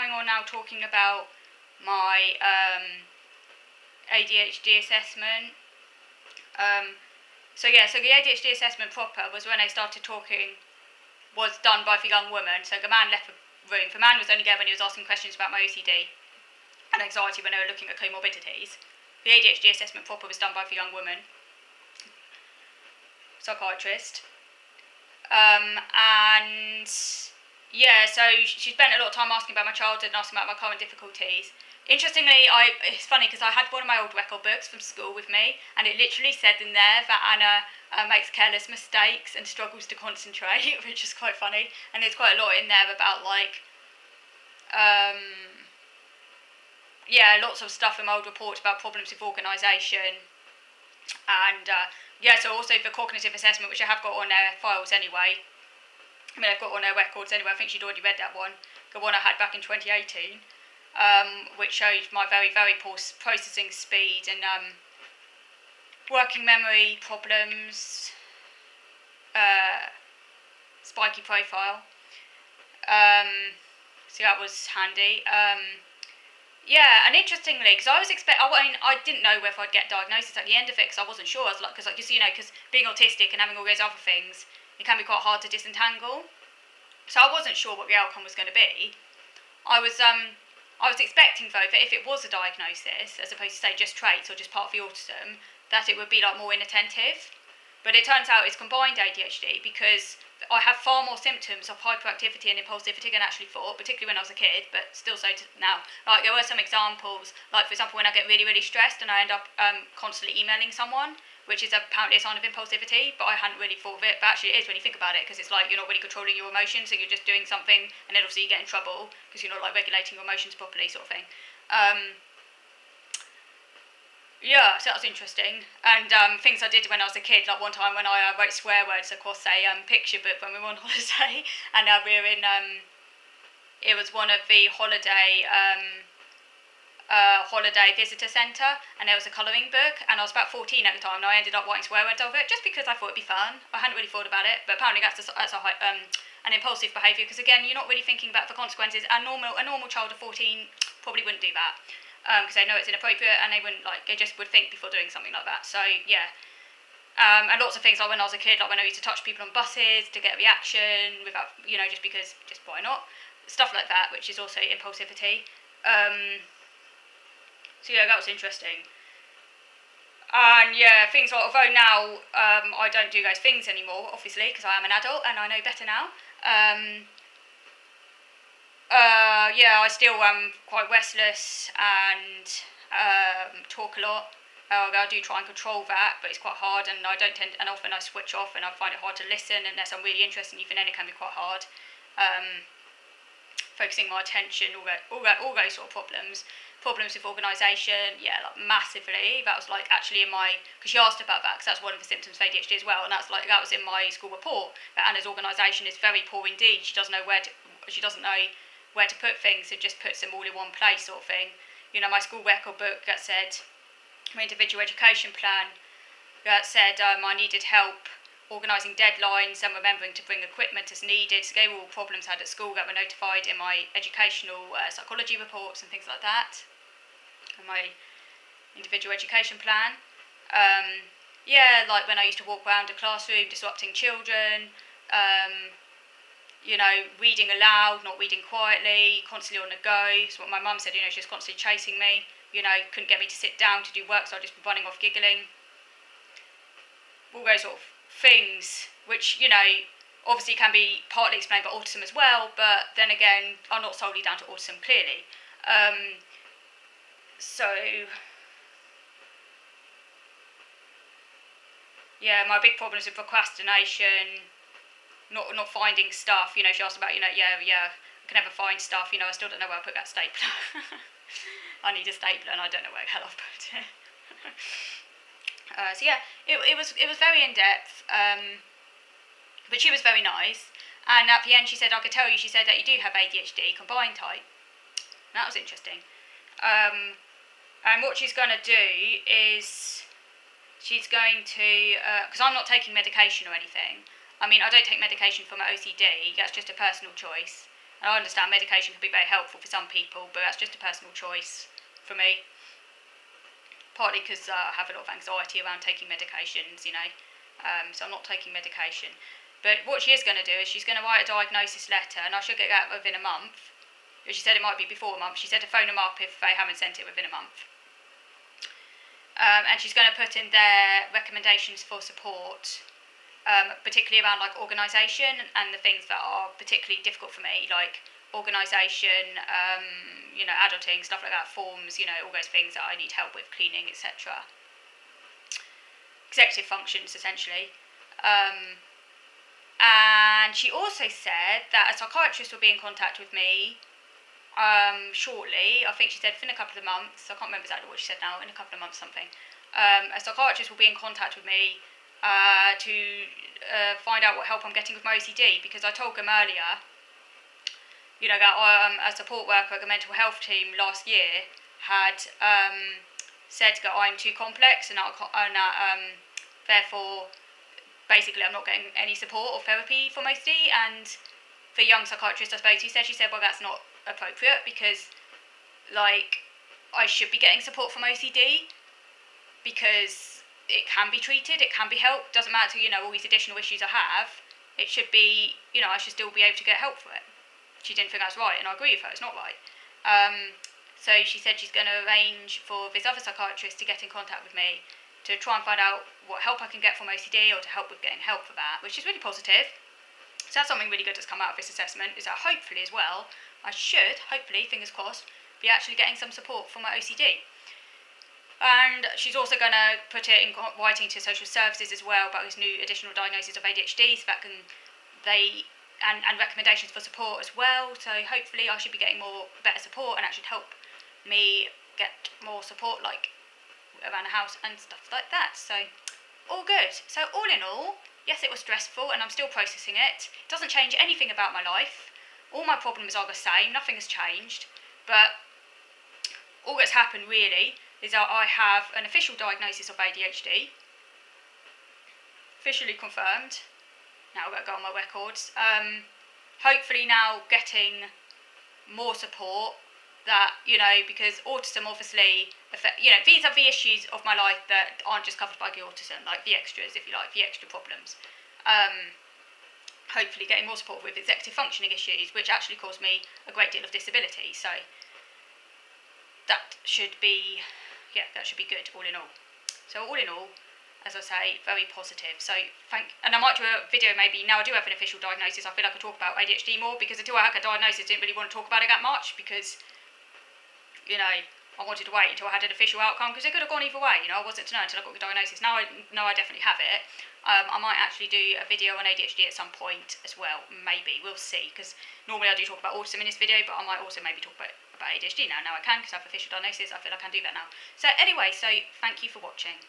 carrying on now talking about my ADHD assessment. So the ADHD assessment proper was when I started talking, was done by the young woman. So the man left the room. The man was only there when he was asking questions about my OCD and anxiety when they were looking at comorbidities. The ADHD assessment proper was done by the young woman, psychiatrist. And yeah, so she spent a lot of time asking about my childhood and asking about my current difficulties. Interestingly, it's funny because I had one of my old record books from school with me, and it literally said in there that Anna makes careless mistakes and struggles to concentrate, which is quite funny. And there's quite a lot in there about lots of stuff from old reports about problems with organisation, and so also the cognitive assessment, which I have got on their files anyway. I mean, I've got on their records anyway. I think she'd already read that one, the one I had back in 2018, which showed my very, very poor processing speed and working memory problems, spiky profile. So that was handy. And interestingly, because I didn't know whether I'd get diagnosis at the end of it, because I wasn't sure. I was like, because being autistic and having all those other things, it can be quite hard to disentangle. So I wasn't sure what the outcome was going to be. I was expecting though that if it was a diagnosis, as opposed to say just traits or just part of the autism, that it would be like more inattentive. But it turns out it's combined ADHD, because I have far more symptoms of hyperactivity and impulsivity than I actually thought, particularly when I was a kid, but still so now. Like, there were some examples, like for example when I get really, really stressed and I end up constantly emailing someone, which is apparently a sign of impulsivity, but I hadn't really thought of it. But actually it is when you think about it, because it's like you're not really controlling your emotions, so you're just doing something, and then obviously you get in trouble because you're not like regulating your emotions properly, sort of thing. So that was interesting. And things I did when I was a kid, like one time when I wrote swear words across a picture book when we were on holiday, and we were in, it was one of the holiday visitor centre, and there was a colouring book, and I was about 14 at the time, and I ended up writing swear words over it just because I thought it'd be fun. I hadn't really thought about it, but apparently that's an impulsive behaviour, because again, you're not really thinking about the consequences. A normal child of 14 probably wouldn't do that, because they know it's inappropriate, and they just would think before doing something like that. So yeah. And lots of things, like when I was a kid, like when I used to touch people on buses to get a reaction without, just why not? Stuff like that, which is also impulsivity. So yeah, that was interesting. And yeah, things like, although now I don't do those things anymore, obviously, because I am an adult and I know better now. I still am quite restless and talk a lot. I do try and control that, but it's quite hard, and and often I switch off and I find it hard to listen unless I'm really interested. Even then, it can be quite hard. Focusing my attention, all those sort of problems with organisation, like massively. That was like actually because she asked about that, because that's one of the symptoms of ADHD as well, and that was in my school report, that Anna's organisation is very poor indeed. She doesn't know where to put things, so just puts them all in one place, sort of thing. My school record book that said, my individual education plan, that said I needed help organising deadlines and remembering to bring equipment as needed. So they were all problems I had at school that were notified in my educational psychology reports and things like that, and my individual education plan. Like when I used to walk around a classroom disrupting children, reading aloud, not reading quietly, constantly on the go. So what my mum said, she was constantly chasing me, couldn't get me to sit down to do work, so I'd just be running off giggling. All those sort of things, which, obviously can be partly explained by autism as well, but then again, are not solely down to autism, clearly. My big problem is with procrastination, not finding stuff. She asked about, I can never find stuff. I still don't know where I put that stapler. I need a stapler and I don't know where the hell I've put it. It was very in depth, but she was very nice. And at the end, she said, I could tell you, she said that you do have ADHD combined type. And that was interesting. And what she's going to do is she's going to, because I'm not taking medication or anything. I mean, I don't take medication for my OCD. That's just a personal choice. And I understand medication can be very helpful for some people, but that's just a personal choice for me. Partly because I have a lot of anxiety around taking medications, so I'm not taking medication. But what she is going to do is she's going to write a diagnosis letter, and I should get that within a month. She said it might be before a month. She said to phone them up if they haven't sent it within a month. And she's going to put in their recommendations for support, particularly around like organisation and the things that are particularly difficult for me, like organisation, adulting, stuff like that, forms, all those things that I need help with, cleaning, etc. Executive functions, essentially. And she also said that a psychiatrist will be in contact with me shortly. I think she said within a couple of months. I can't remember exactly what she said now. In a couple of months, something. A psychiatrist will be in contact with me to find out what help I'm getting with my OCD, because I told them earlier, that a support worker at the mental health team last year had said that I'm too complex and therefore basically I'm not getting any support or therapy for OCD. And the young psychiatrist I spoke to she said, well, that's not appropriate, because I should be getting support from OCD because it can be treated, it can be helped, doesn't matter all these additional issues I have, it should be, I should still be able to get help for it. She didn't think that's right, and I agree with her, it's not right. So she said she's going to arrange for this other psychiatrist to get in contact with me to try and find out what help I can get from OCD, or to help with getting help for that, which is really positive. So that's something really good that's come out of this assessment, is that hopefully as well, I should, hopefully, fingers crossed, be actually getting some support for my OCD. And she's also going to put it in writing to social services as well about this new additional diagnosis of ADHD, so that and recommendations for support as well. So hopefully I should be getting better support, and that should help me get more support, like around the house and stuff like that. So all good. So all in all, yes, it was stressful, and I'm still processing it. It doesn't change anything about my life. All my problems are the same. Nothing has changed. But all that's happened really is that I have an official diagnosis of ADHD, officially confirmed. Now I've got to go on my records. Hopefully now getting more support, that, because autism obviously these are the issues of my life that aren't just covered by the autism, like the extras, if you like, the extra problems. Hopefully getting more support with executive functioning issues, which actually cause me a great deal of disability. So that should be good, all in all. So all in all, as I say, very positive. So and I might do a video maybe, now I do have an official diagnosis, I feel like I talk about ADHD more, because until I had a diagnosis, I didn't really want to talk about it that much, because, I wanted to wait until I had an official outcome, because it could have gone either way, I wasn't to know until I got the diagnosis. Now I know I definitely have it. I might actually do a video on ADHD at some point as well, maybe, we'll see, because normally I do talk about autism in this video, but I might also maybe talk about ADHD now I can, because I have official diagnosis. I feel I can do that now. So anyway, thank you for watching.